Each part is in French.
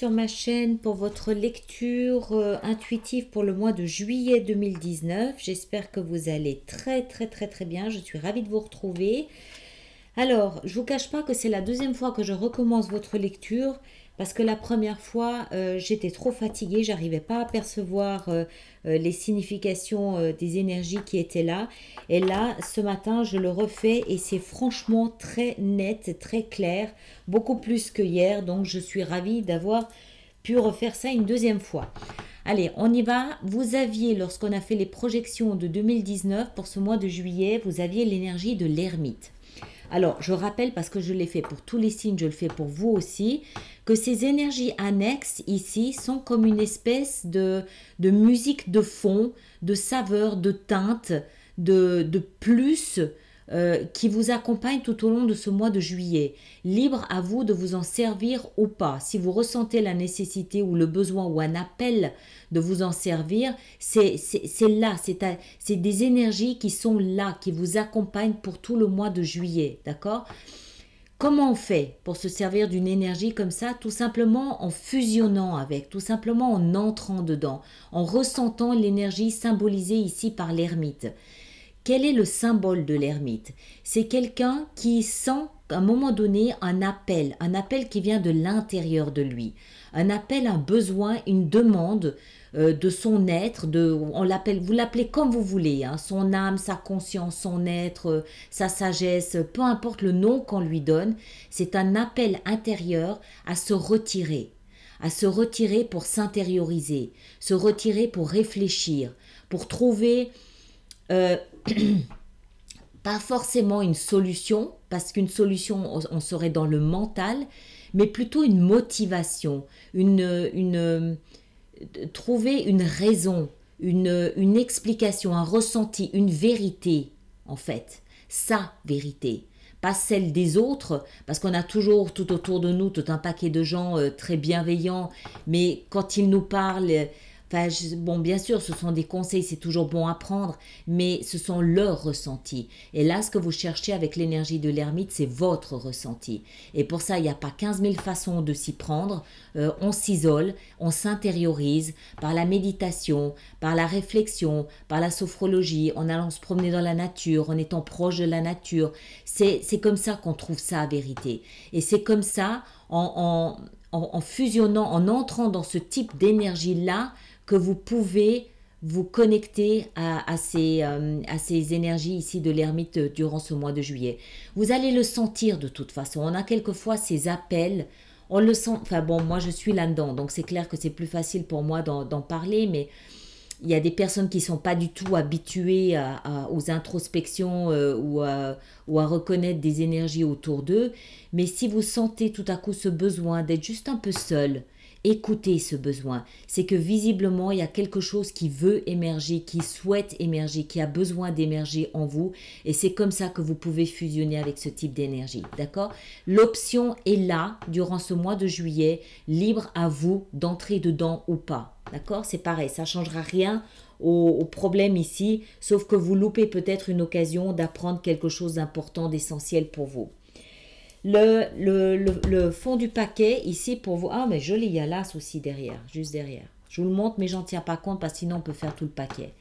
sur ma chaîne pour votre lecture intuitive pour le mois de juillet 2019. J'espère que vous allez très bien. Je suis ravie de vous retrouver. Alors, je ne vous cache pas que c'est la deuxième fois que je recommence votre lecture parce que la première fois, j'étais trop fatiguée, j'arrivais pas à percevoir les significations des énergies qui étaient là. Et là, ce matin, je le refais et c'est franchement très net, très clair, beaucoup plus que hier. Donc, je suis ravie d'avoir pu refaire ça une deuxième fois. Allez, on y va. Vous aviez, lorsqu'on a fait les projections de 2019 pour ce mois de juillet, vous aviez l'énergie de l'ermite. Alors, je rappelle, parce que je l'ai fait pour tous les signes, je le fais pour vous aussi, que ces énergies annexes ici sont comme une espèce de musique de fond, de saveur, de teinte, de plus qui vous accompagne tout au long de ce mois de juillet. Libre à vous de vous en servir ou pas. Si vous ressentez la nécessité ou le besoin ou un appel de vous en servir, c'est là, c'est des énergies qui sont là, qui vous accompagnent pour tout le mois de juillet, d'accord ? Comment on fait pour se servir d'une énergie comme ça? Tout simplement en fusionnant avec, tout simplement en entrant dedans, en ressentant l'énergie symbolisée ici par l'ermite. Quel est le symbole de l'ermite? C'est quelqu'un qui sent à un moment donné un appel qui vient de l'intérieur de lui, un appel, un besoin, une demande de son être, vous l'appelez comme vous voulez, hein, son âme, sa conscience, son être, sa sagesse, peu importe le nom qu'on lui donne, c'est un appel intérieur à se retirer pour s'intérioriser, se retirer pour réfléchir, pour trouver pas forcément une solution, parce qu'une solution, on serait dans le mental, mais plutôt une motivation, trouver une raison, une explication, un ressenti, une vérité, en fait, sa vérité. Pas celle des autres, parce qu'on a toujours tout autour de nous tout un paquet de gens très bienveillants, mais quand ils nous parlent... Enfin, bon, bien sûr, ce sont des conseils, c'est toujours bon à prendre, mais ce sont leurs ressentis. Et là, ce que vous cherchez avec l'énergie de l'ermite, c'est votre ressenti. Et pour ça, il n'y a pas 15 000 façons de s'y prendre. On s'isole, on s'intériorise par la méditation, par la réflexion, par la sophrologie, en allant se promener dans la nature, en étant proche de la nature. C'est comme ça qu'on trouve sa vérité. Et c'est comme ça, en fusionnant, en entrant dans ce type d'énergie-là, que vous pouvez vous connecter à ces énergies ici de l'ermite durant ce mois de juillet. Vous allez le sentir de toute façon. On a quelquefois ces appels, on le sent, enfin bon, moi je suis là-dedans, donc c'est clair que c'est plus facile pour moi d'en parler, mais il y a des personnes qui ne sont pas du tout habituées aux introspections ou à reconnaître des énergies autour d'eux. Mais si vous sentez tout à coup ce besoin d'être juste un peu seul, écoutez ce besoin. C'est que visiblement, il y a quelque chose qui veut émerger, qui souhaite émerger, qui a besoin d'émerger en vous. Et c'est comme ça que vous pouvez fusionner avec ce type d'énergie. D'accord? L'option est là, durant ce mois de juillet, libre à vous d'entrer dedans ou pas. D'accord? C'est pareil, ça ne changera rien au problème ici, sauf que vous loupez peut-être une occasion d'apprendre quelque chose d'important, d'essentiel pour vous. Le fond du paquet ici pour vous. Ah, mais joli, il y a l'as aussi derrière, juste derrière. Je vous le montre, mais j'en tiens pas compte parce que sinon on peut faire tout le paquet.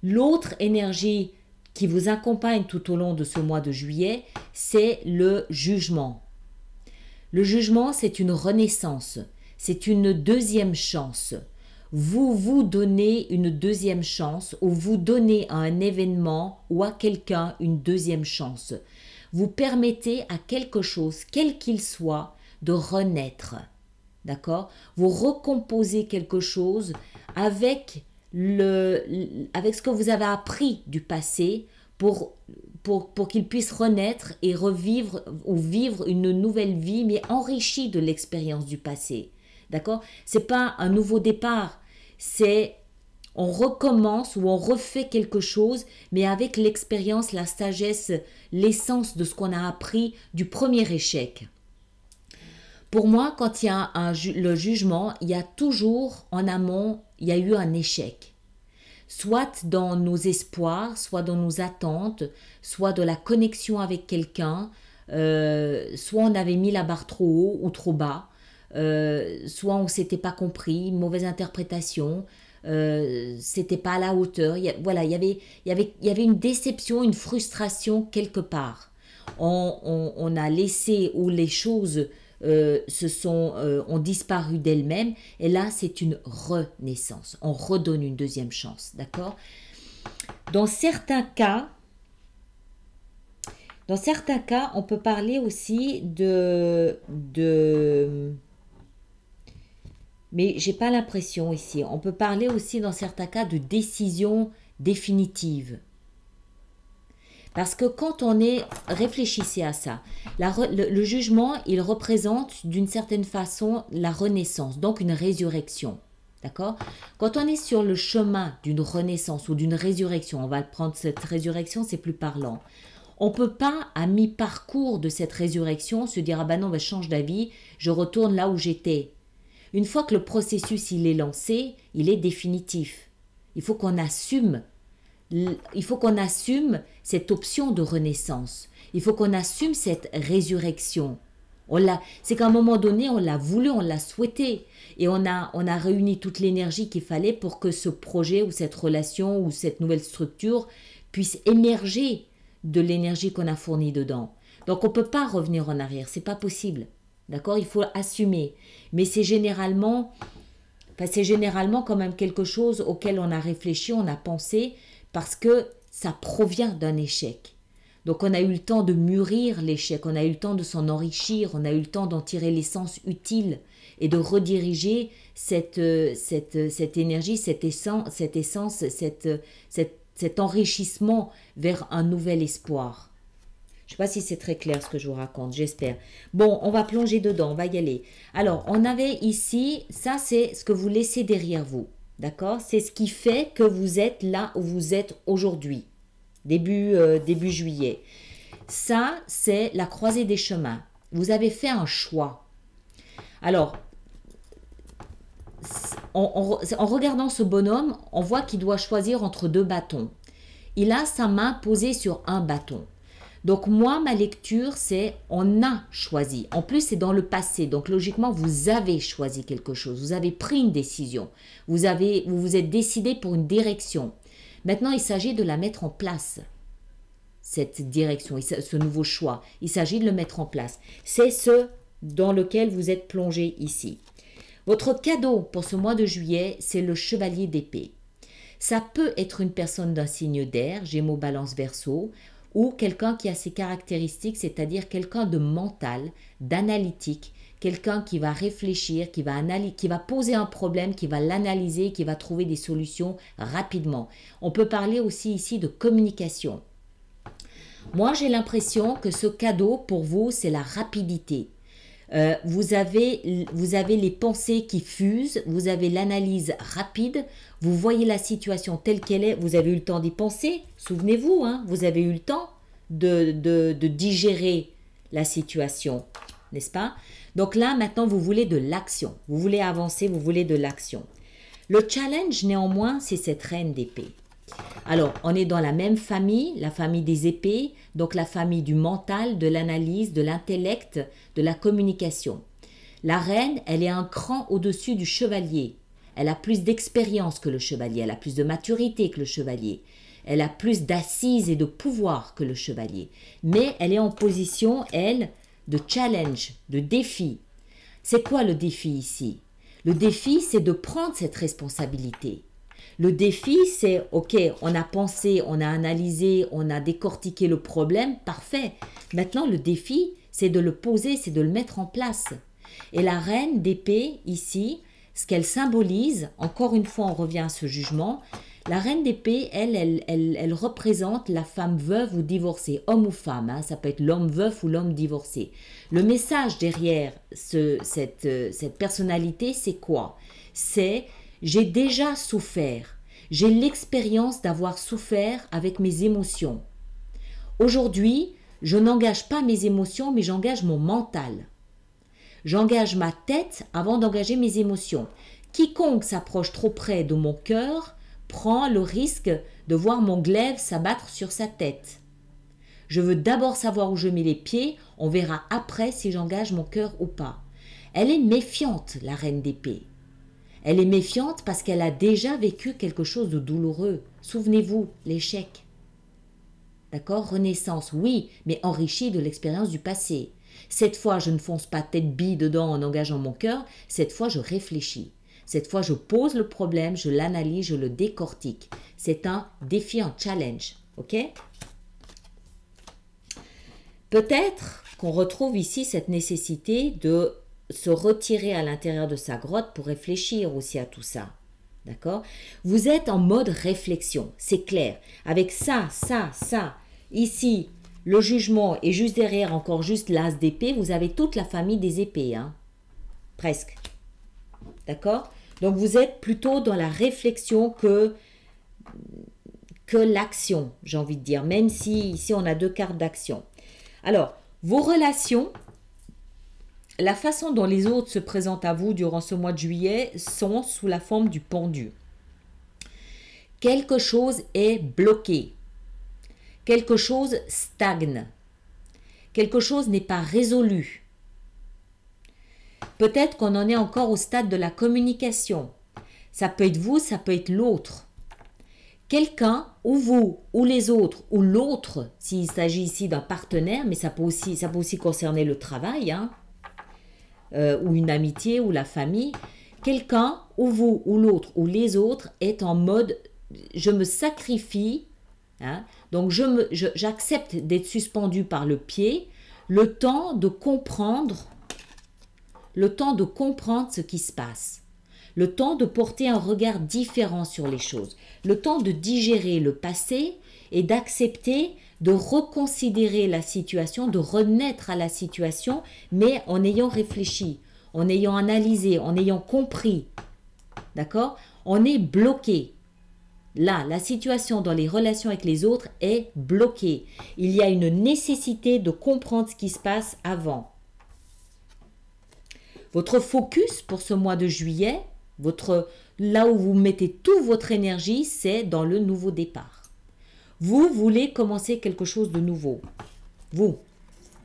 L'autre énergie qui vous accompagne tout au long de ce mois de juillet, c'est le jugement. Le jugement, c'est une renaissance, c'est une deuxième chance. Vous vous donnez une deuxième chance ou vous donnez à un événement ou à quelqu'un une deuxième chance. Vous permettez à quelque chose, quel qu'il soit, de renaître. D'accord? Vous recomposez quelque chose avec ce que vous avez appris du passé pour qu'il puisse renaître et revivre ou vivre une nouvelle vie, mais enrichie de l'expérience du passé. D'accord? C'est pas un nouveau départ, c'est on recommence ou on refait quelque chose, mais avec l'expérience, la sagesse, l'essence de ce qu'on a appris du premier échec. Pour moi, quand il y a le jugement, il y a toujours en amont, il y a eu un échec. Soit dans nos espoirs, soit dans nos attentes, soit de la connexion avec quelqu'un, soit on avait mis la barre trop haut ou trop bas. soit on ne s'était pas compris, mauvaise interprétation, c'était pas à la hauteur. Voilà, il y avait une déception, une frustration quelque part. On a laissé où les choses ont disparu d'elles-mêmes, et là c'est une renaissance. On redonne une deuxième chance, d'accord? Dans certains cas, on peut parler aussi mais j'ai pas l'impression ici. On peut parler aussi dans certains cas de décision définitive. Parce que quand réfléchissez à ça, le jugement, il représente d'une certaine façon la renaissance, donc une résurrection. D'accord? Quand on est sur le chemin d'une renaissance ou d'une résurrection, on va prendre cette résurrection, c'est plus parlant. On ne peut pas, à mi-parcours de cette résurrection, se dire « Ah ben non, je change d'avis, je retourne là où j'étais ». Une fois que le processus il est lancé, il est définitif. Il faut qu'on assume cette option de renaissance. Il faut qu'on assume cette résurrection. C'est qu'à un moment donné, on l'a voulu, on l'a souhaité. Et on a réuni toute l'énergie qu'il fallait pour que ce projet ou cette relation ou cette nouvelle structure puisse émerger de l'énergie qu'on a fournie dedans. Donc on ne peut pas revenir en arrière, c'est pas possible. D'accord? Il faut assumer. Mais c'est généralement quand même quelque chose auquel on a réfléchi, on a pensé, parce que ça provient d'un échec. Donc on a eu le temps de mûrir l'échec, on a eu le temps de s'en enrichir, on a eu le temps d'en tirer l'essence utile et de rediriger cette énergie, cette essence, cet enrichissement vers un nouvel espoir. Je ne sais pas si c'est très clair ce que je vous raconte, j'espère. Bon, on va plonger dedans, on va y aller. Alors, on avait ici, ça c'est ce que vous laissez derrière vous, d'accord? C'est ce qui fait que vous êtes là où vous êtes aujourd'hui, début juillet. Ça, c'est la croisée des chemins. Vous avez fait un choix. Alors, en regardant ce bonhomme, on voit qu'il doit choisir entre deux bâtons. Il a sa main posée sur un bâton. Donc moi, ma lecture, c'est on a choisi. En plus, c'est dans le passé. Donc logiquement, vous avez choisi quelque chose. Vous avez pris une décision. Vous vous êtes décidé pour une direction. Maintenant, il s'agit de la mettre en place, cette direction, ce nouveau choix. Il s'agit de le mettre en place. C'est ce dans lequel vous êtes plongé ici. Votre cadeau pour ce mois de juillet, c'est le chevalier d'épée. Ça peut être une personne d'un signe d'air, Gémeaux, Balance, Verseau, ou quelqu'un qui a ses caractéristiques, c'est-à-dire quelqu'un de mental, d'analytique, quelqu'un qui va réfléchir, qui va poser un problème, qui va l'analyser, qui va trouver des solutions rapidement. On peut parler aussi ici de communication. Moi, j'ai l'impression que ce cadeau, pour vous, c'est la rapidité. Vous avez les pensées qui fusent, vous avez l'analyse rapide, vous voyez la situation telle qu'elle est, vous avez eu le temps d'y penser, souvenez-vous, hein, vous avez eu le temps de digérer la situation, n'est-ce pas? Donc là, maintenant, vous voulez de l'action, vous voulez avancer, vous voulez de l'action. Le challenge, néanmoins, c'est cette reine d'épée. Alors, on est dans la même famille, la famille des épées, donc la famille du mental, de l'analyse, de l'intellect, de la communication. La reine, elle est un cran au-dessus du chevalier. Elle a plus d'expérience que le chevalier, elle a plus de maturité que le chevalier. Elle a plus d'assises et de pouvoir que le chevalier. Mais elle est en position, elle, de challenge, de défi. C'est quoi le défi ici? Le défi, c'est de prendre cette responsabilité. Le défi, c'est, ok, on a pensé, on a analysé, on a décortiqué le problème, parfait. Maintenant, le défi, c'est de le poser, c'est de le mettre en place. Et la reine d'épée, ici, ce qu'elle symbolise, encore une fois, on revient à ce jugement, la reine d'épée, elle représente la femme veuve ou divorcée, homme ou femme, hein, ça peut être l'homme veuf ou l'homme divorcé. Le message derrière cette personnalité, c'est quoi? C'est j'ai déjà souffert, j'ai l'expérience d'avoir souffert avec mes émotions. Aujourd'hui, je n'engage pas mes émotions, mais j'engage mon mental. J'engage ma tête avant d'engager mes émotions. Quiconque s'approche trop près de mon cœur prend le risque de voir mon glaive s'abattre sur sa tête. Je veux d'abord savoir où je mets les pieds, on verra après si j'engage mon cœur ou pas. Elle est méfiante, la reine d'épée. Elle est méfiante parce qu'elle a déjà vécu quelque chose de douloureux. Souvenez-vous, l'échec. D'accord? Renaissance, oui, mais enrichie de l'expérience du passé. Cette fois, je ne fonce pas tête bille dedans en engageant mon cœur. Cette fois, je réfléchis. Cette fois, je pose le problème, je l'analyse, je le décortique. C'est un défi, un challenge. Ok? Peut-être qu'on retrouve ici cette nécessité de se retirer à l'intérieur de sa grotte pour réfléchir aussi à tout ça. D'accord? Vous êtes en mode réflexion, c'est clair. Avec ça, ici, le jugement et juste derrière encore juste l'as d'épée, vous avez toute la famille des épées, hein? Presque. D'accord? Donc vous êtes plutôt dans la réflexion que l'action, j'ai envie de dire, même si ici on a 2 cartes d'action. Alors, vos relations, la façon dont les autres se présentent à vous durant ce mois de juillet sont sous la forme du pendu. Quelque chose est bloqué. Quelque chose stagne. Quelque chose n'est pas résolu. Peut-être qu'on en est encore au stade de la communication. Ça peut être vous, ça peut être l'autre. Quelqu'un, ou vous, ou les autres, ou l'autre, s'il s'agit ici d'un partenaire, mais ça peut aussi concerner le travail, hein, ou une amitié, ou la famille. Quelqu'un, ou vous, ou l'autre, ou les autres, est en mode « je me sacrifie hein, ». Donc, j'accepte d'être suspendu par le pied, le temps de comprendre ce qui se passe. Le temps de porter un regard différent sur les choses, le temps de digérer le passé et d'accepter de reconsidérer la situation, de renaître à la situation, mais en ayant réfléchi, en ayant analysé, en ayant compris. D'accord? On est bloqué. Là, la situation dans les relations avec les autres est bloquée. Il y a une nécessité de comprendre ce qui se passe avant. Votre focus pour ce mois de juillet, là où vous mettez toute votre énergie, c'est dans le nouveau départ. Vous voulez commencer quelque chose de nouveau. Vous.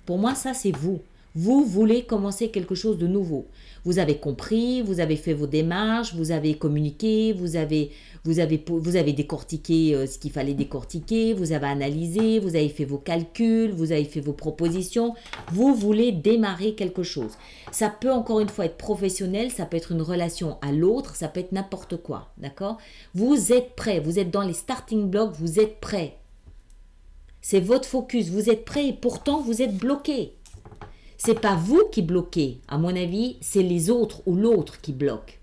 Pour moi, ça, c'est vous. Vous voulez commencer quelque chose de nouveau. Vous avez compris, vous avez fait vos démarches, vous avez communiqué, vous avez décortiqué ce qu'il fallait décortiquer, vous avez analysé, vous avez fait vos calculs, vous avez fait vos propositions. Vous voulez démarrer quelque chose. Ça peut encore une fois être professionnel, ça peut être une relation à l'autre, ça peut être n'importe quoi. D'accord? Vous êtes prêt, vous êtes dans les starting blocks, vous êtes prêt. C'est votre focus, vous êtes prêt et pourtant vous êtes bloqué. C'est pas vous qui bloquez, à mon avis, c'est les autres ou l'autre qui bloque.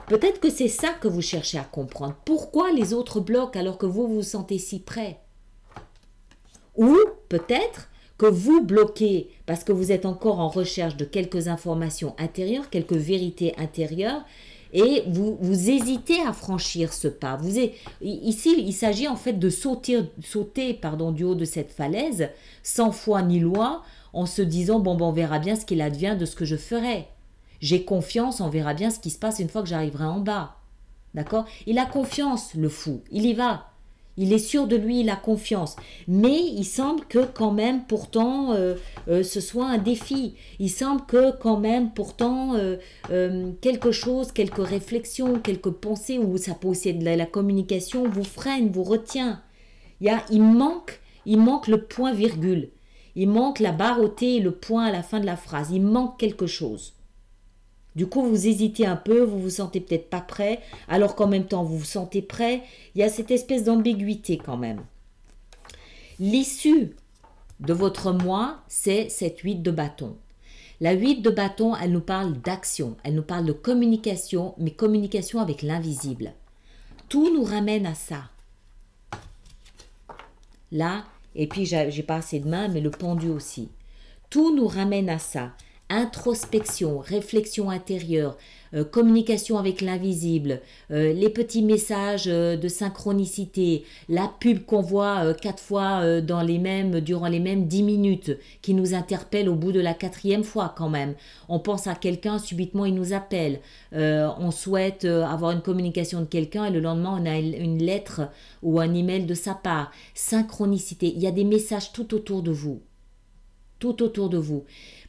Peut-être que c'est ça que vous cherchez à comprendre. Pourquoi les autres bloquent alors que vous vous sentez si prêt? Ou peut-être que vous bloquez parce que vous êtes encore en recherche de quelques informations intérieures, quelques vérités intérieures, et vous hésitez à franchir ce pas. Ici, il s'agit en fait de sauter du haut de cette falaise, sans foi ni loi, en se disant « bon, on verra bien ce qu'il advient de ce que je ferai. J'ai confiance, on verra bien ce qui se passe une fois que j'arriverai en bas. » D'accord? Il a confiance, le fou. Il y va. Il est sûr de lui, il a confiance. Mais il semble que quand même, pourtant, ce soit un défi. Il semble que quand même, pourtant, quelque chose, quelques réflexions, quelques pensées, ou ça peut aussi être de la communication, vous freine, vous retient. Il manque le point-virgule. Il manque la barre au T et le point à la fin de la phrase. Il manque quelque chose. Du coup, vous hésitez un peu, vous vous sentez peut-être pas prêt, alors qu'en même temps, vous vous sentez prêt. Il y a cette espèce d'ambiguïté quand même. L'issue de votre mois, c'est cette 8 de bâton. La 8 de bâton, elle nous parle d'action, elle nous parle de communication, mais communication avec l'invisible. Tout nous ramène à ça. Là, et puis j'ai pas assez de mains, mais le pendu aussi. Tout nous ramène à ça. Introspection, réflexion intérieure, communication avec l'invisible, les petits messages de synchronicité, la pub qu'on voit 4 fois durant les mêmes 10 minutes, qui nous interpelle au bout de la 4e fois quand même. On pense à quelqu'un, subitement il nous appelle. On souhaite avoir une communication de quelqu'un et le lendemain on a une lettre ou un email de sa part. Synchronicité, il y a des messages tout autour de vous. tout autour de vous.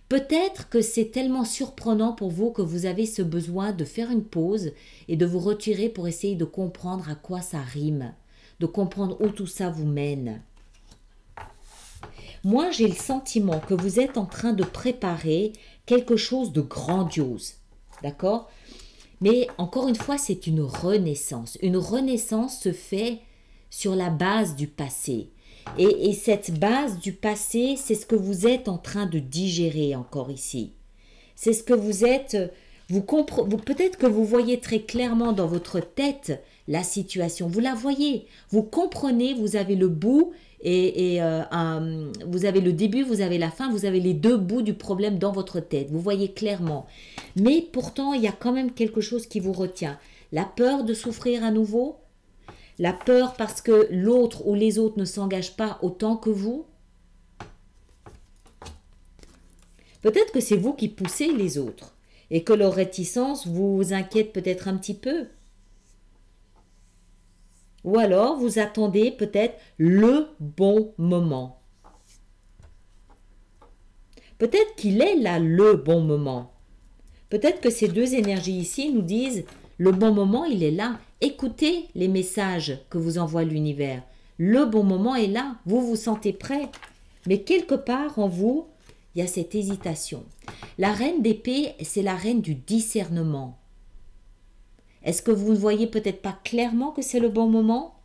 Peut-être que c'est tellement surprenant pour vous que vous avez ce besoin de faire une pause et de vous retirer pour essayer de comprendre à quoi ça rime, de comprendre où tout ça vous mène. Moi, j'ai le sentiment que vous êtes en train de préparer quelque chose de grandiose, d'accord? Mais encore une fois, c'est une renaissance. Une renaissance se fait sur la base du passé. Et cette base du passé, c'est ce que vous êtes en train de digérer encore ici. C'est ce que vous êtes, peut-être que vous voyez très clairement dans votre tête la situation. Vous la voyez, vous comprenez, vous avez le bout vous avez le début, vous avez la fin, vous avez les deux bouts du problème dans votre tête. Vous voyez clairement. Mais pourtant, il y a quand même quelque chose qui vous retient. La peur de souffrir à nouveau. La peur parce que l'autre ou les autres ne s'engagent pas autant que vous. Peut-être que c'est vous qui poussez les autres et que leur réticence vous inquiète peut-être un petit peu. Ou alors vous attendez peut-être le bon moment. Peut-être qu'il est là le bon moment. Peut-être que ces deux énergies ici nous disent le bon moment, il est là. Écoutez les messages que vous envoie l'univers. Le bon moment est là. Vous vous sentez prêt. Mais quelque part en vous, il y a cette hésitation. La reine d'épée, c'est la reine du discernement. Est-ce que vous ne voyez peut-être pas clairement que c'est le bon moment?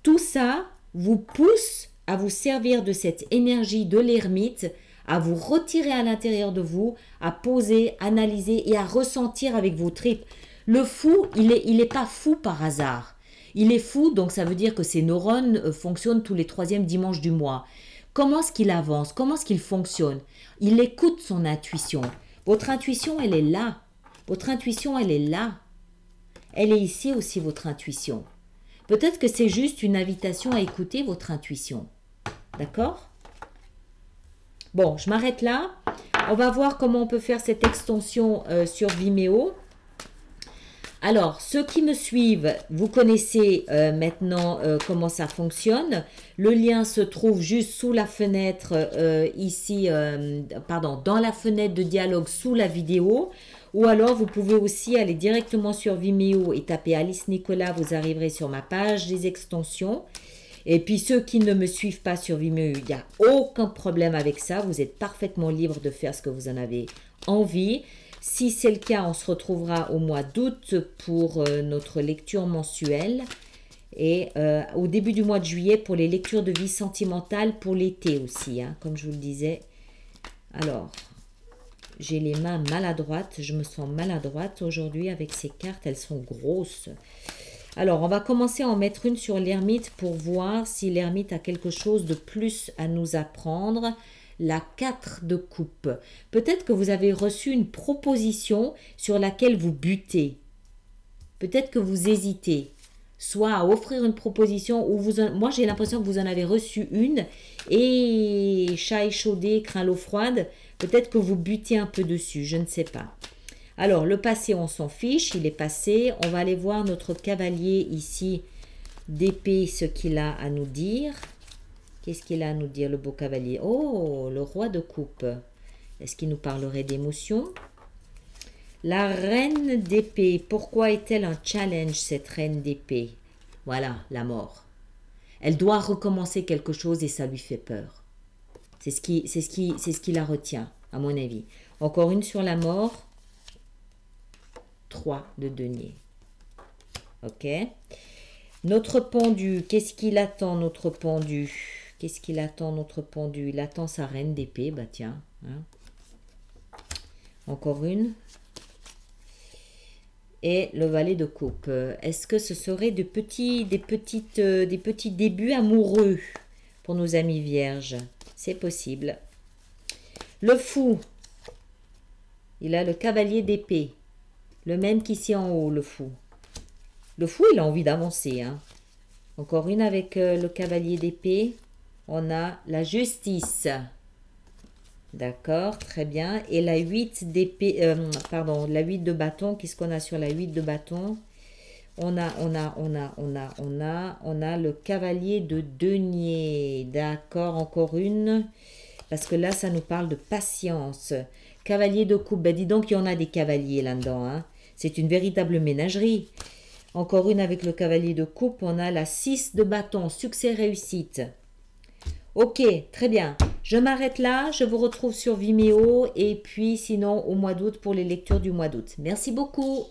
Tout ça vous pousse à vous servir de cette énergie de l'ermite, à vous retirer à l'intérieur de vous, à poser, analyser et à ressentir avec vos tripes. Le fou, il est pas fou par hasard. Il est fou, donc ça veut dire que ses neurones fonctionnent tous les 3e dimanches du mois. Comment est-ce qu'il avance? Comment est-ce qu'il fonctionne? Il écoute son intuition. Votre intuition, elle est là. Votre intuition, elle est là. Elle est ici aussi, votre intuition. Peut-être que c'est juste une invitation à écouter votre intuition. D'accord? Bon, je m'arrête là. On va voir comment on peut faire cette extension sur Vimeo. Alors, ceux qui me suivent, vous connaissez maintenant comment ça fonctionne. Le lien se trouve juste sous la fenêtre ici, dans la fenêtre de dialogue sous la vidéo. Ou alors, vous pouvez aussi aller directement sur Vimeo et taper Alice Nicolas. Vous arriverez sur ma page des extensions. Et puis, ceux qui ne me suivent pas sur Vimeo, il n'y a aucun problème avec ça. Vous êtes parfaitement libre de faire ce que vous en avez envie. Si c'est le cas, on se retrouvera au mois d'août pour notre lecture mensuelle. Et au début du mois de juillet pour les lectures de vie sentimentale pour l'été aussi, hein, comme je vous le disais. Alors, j'ai les mains maladroites. Je me sens maladroite aujourd'hui avec ces cartes. Elles sont grosses. Alors, on va commencer à en mettre une sur l'ermite pour voir si l'ermite a quelque chose de plus à nous apprendre. La 4 de coupe. Peut-être que vous avez reçu une proposition sur laquelle vous butez. Peut-être que vous hésitez. Soit à offrir une proposition, ou moi j'ai l'impression que vous en avez reçu une, et chat échaudé, craint l'eau froide, peut-être que vous butez un peu dessus, je ne sais pas. Alors, le passé, on s'en fiche, il est passé. On va aller voir notre cavalier ici d'épée, ce qu'il a à nous dire. Qu'est-ce qu'il a à nous dire, le beau cavalier? Oh, le roi de coupe. Est-ce qu'il nous parlerait d'émotion? La reine d'épée. Pourquoi est-elle un challenge, cette reine d'épée? Voilà, la mort. Elle doit recommencer quelque chose et ça lui fait peur. C'est ce qui la retient, à mon avis. Encore une sur la mort. 3 de denier. Ok. Notre pendu. Qu'est-ce qu'il attend, notre pendu? Qu'est-ce qu'il attend, notre pendu? Il attend sa reine d'épée. Bah tiens. Hein. Encore une. Et le valet de coupe. Est-ce que ce serait des petits débuts amoureux pour nos amis vierges? C'est possible. Le fou. Il a le cavalier d'épée. Le même qu'ici en haut, le fou. Le fou, il a envie d'avancer. Hein. Encore une avec le cavalier d'épée. On a la justice. D'accord, très bien. Et la 8 d'épée, la 8 de bâton. Qu'est-ce qu'on a sur la 8 de bâton? On a le cavalier de denier. D'accord, encore une. Parce que là, ça nous parle de patience. Cavalier de coupe. Ben, dis donc, il y en a des cavaliers là-dedans. Hein. C'est une véritable ménagerie. Encore une avec le cavalier de coupe. On a la 6 de bâton. Succès, réussite. Ok, très bien. Je m'arrête là. Je vous retrouve sur Vimeo. Et puis, sinon, au mois d'août pour les lectures du mois d'août. Merci beaucoup.